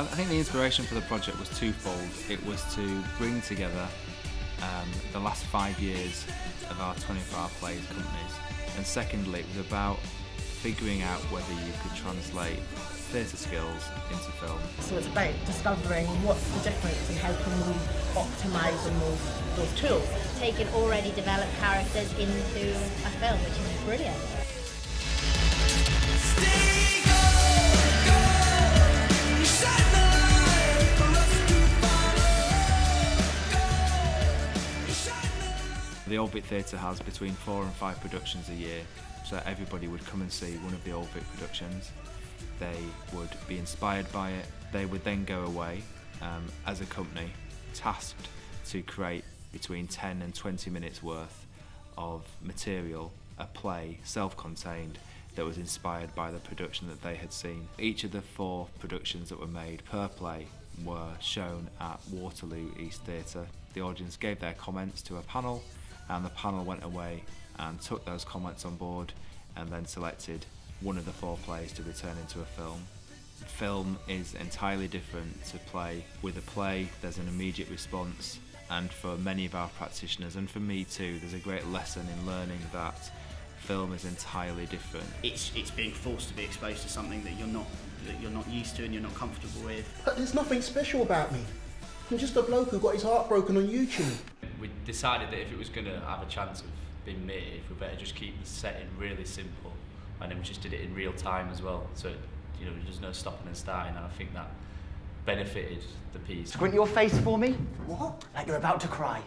I think the inspiration for the project was twofold. It was to bring together the last 5 years of our 24-hour plays companies, and secondly it was about figuring out whether you could translate theatre skills into film. So it's about discovering what's the difference and how can we optimise on those tools. Taking already developed characters into a film, which is brilliant. The Old Vic Theatre has between 4 and 5 productions a year, so everybody would come and see one of the Old Vic productions. They would be inspired by it. They would then go away as a company, tasked to create between 10 and 20 minutes worth of material, a play, self-contained, that was inspired by the production that they had seen. Each of the 4 productions that were made per play were shown at Waterloo East Theatre. The audience gave their comments to a panel, and the panel went away and took those comments on board and then selected one of the 4 plays to return into a film. Film is entirely different to play. With a play, there's an immediate response, and for many of our practitioners, and for me too, there's a great lesson in learning that film is entirely different. It's being forced to be exposed to something that you're not used to and you're not comfortable with. But there's nothing special about me. I'm just a bloke who got his heart broken on YouTube. We decided that if it was going to have a chance of being made, we better just keep the setting really simple, and then we just did it in real time as well, so there's no stopping and starting, and I think that benefited the piece. Squint your face for me. What? Like you're about to cry.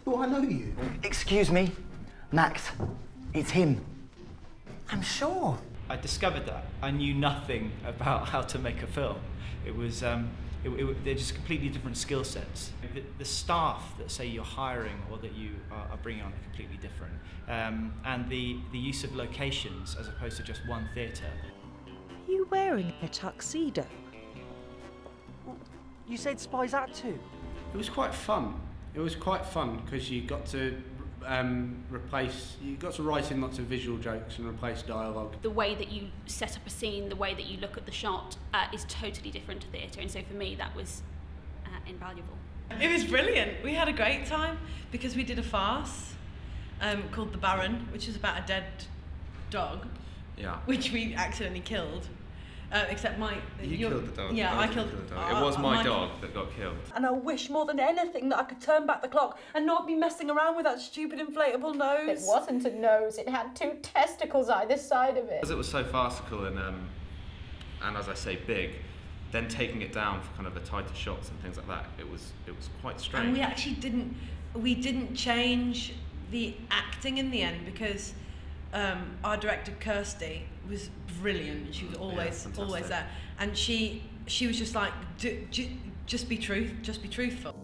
Do I know you? Excuse me, Max, it's him. I'm sure. I discovered that I knew nothing about how to make a film. It was they're just completely different skill sets. The staff that say you're hiring or that you are bringing on are completely different, and the use of locations as opposed to just one theatre. Are you wearing a tuxedo? You said Spies Act 2. It was quite fun. It was quite fun because you got to write in lots of visual jokes and replace dialogue. The way that you set up a scene, the way that you look at the shot is totally different to theatre, and so for me that was invaluable. It was brilliant. We had a great time because we did a farce called The Baron, which is about a dead dog, which we accidentally killed. Except You killed the dog. Yeah, I killed the dog. It was my dog that got killed. And I wish more than anything that I could turn back the clock and not be messing around with that stupid inflatable nose. It wasn't a nose, it had 2 testicles either side of it. Because it was so farcical and as I say, big, then taking it down for kind of the tighter shots and things like that, it was quite strange. And we actually didn't change the acting in the end because our director Kirsty was brilliant. She was always there, and she was just like, just be truthful.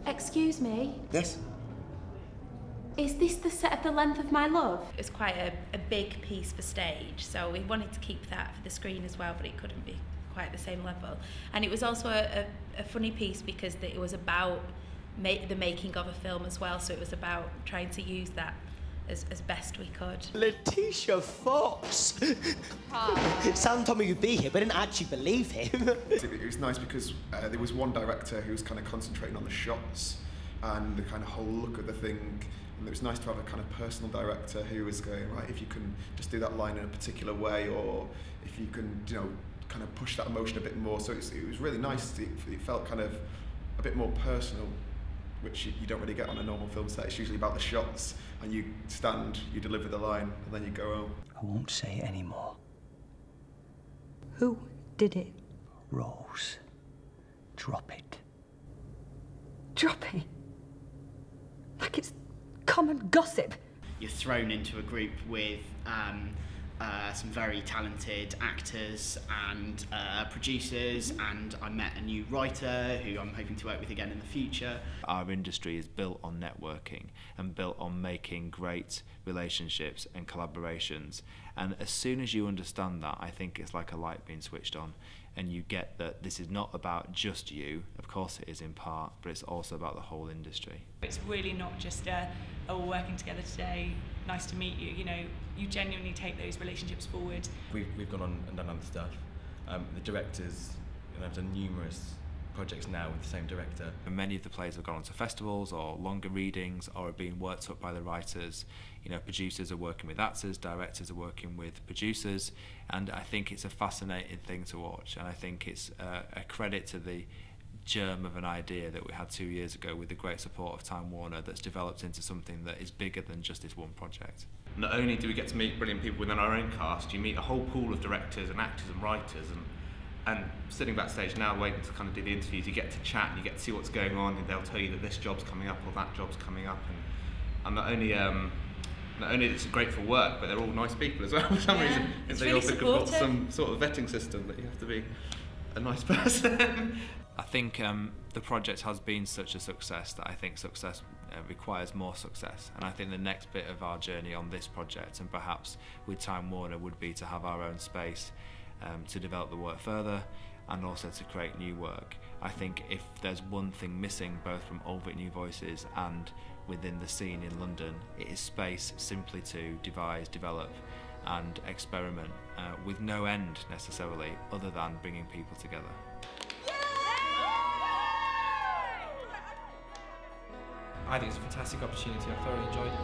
Excuse me? Yes? Is this the set of The Length of My Love? It was quite a big piece for stage, so we wanted to keep that for the screen as well, but it couldn't be quite the same level. And it was also a funny piece because it was about the making of a film as well, so it was about trying to use that as best we could. Letitia Fox! Sam told me you'd be here, but I didn't actually believe him. It was nice because there was one director who was kind of concentrating on the shots and the kind of whole look of the thing, and it was nice to have a kind of personal director who was going, right, if you can just do that line in a particular way, or if you can, kind of push that emotion a bit more. So it was really nice. It felt kind of a bit more personal, which you don't really get on a normal film set. It's usually about the shots, and you stand, you deliver the line, and then you go home. I won't say it anymore. Who did it? Rose. Drop it. Drop it? Like it's common gossip. You're thrown into a group with some very talented actors and producers, and I met a new writer who I'm hoping to work with again in the future. Our industry is built on networking and built on making great relationships and collaborations, and as soon as you understand that, I think it's like a light being switched on, and you get that this is not about just you. Of course it is in part, but it's also about the whole industry. It's really not just we're working together today, nice to meet you. You genuinely take those relationships forward. We've gone on and done other stuff, The directors, and I've done numerous projects now with the same director. And many of the plays have gone on to festivals or longer readings or are being worked up by the writers. You know, producers are working with actors, directors are working with producers, and I think it's a fascinating thing to watch, and I think it's a credit to the germ of an idea that we had 2 years ago with the great support of Time Warner that's developed into something that is bigger than just this one project. Not only do we get to meet brilliant people within our own cast, you meet a whole pool of directors and actors and writers, and sitting backstage now waiting to kind of do the interviews, you get to chat and you get to see what's going on, and they'll tell you that this job's coming up or that job's coming up, and not only it's great for work, but they're all nice people as well for some reason. It's they really also supportive. got some sort of vetting system that you have to be a nice person. I think the project has been such a success that I think success requires more success, and I think the next bit of our journey on this project, and perhaps with Time Warner, would be to have our own space to develop the work further and also to create new work. I think if there's one thing missing both from Old Vic New Voices and within the scene in London, it is space simply to devise, develop and experiment with no end necessarily other than bringing people together. I think it's a fantastic opportunity. I thoroughly enjoyed it. It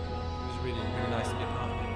was really, really nice to be a part of it.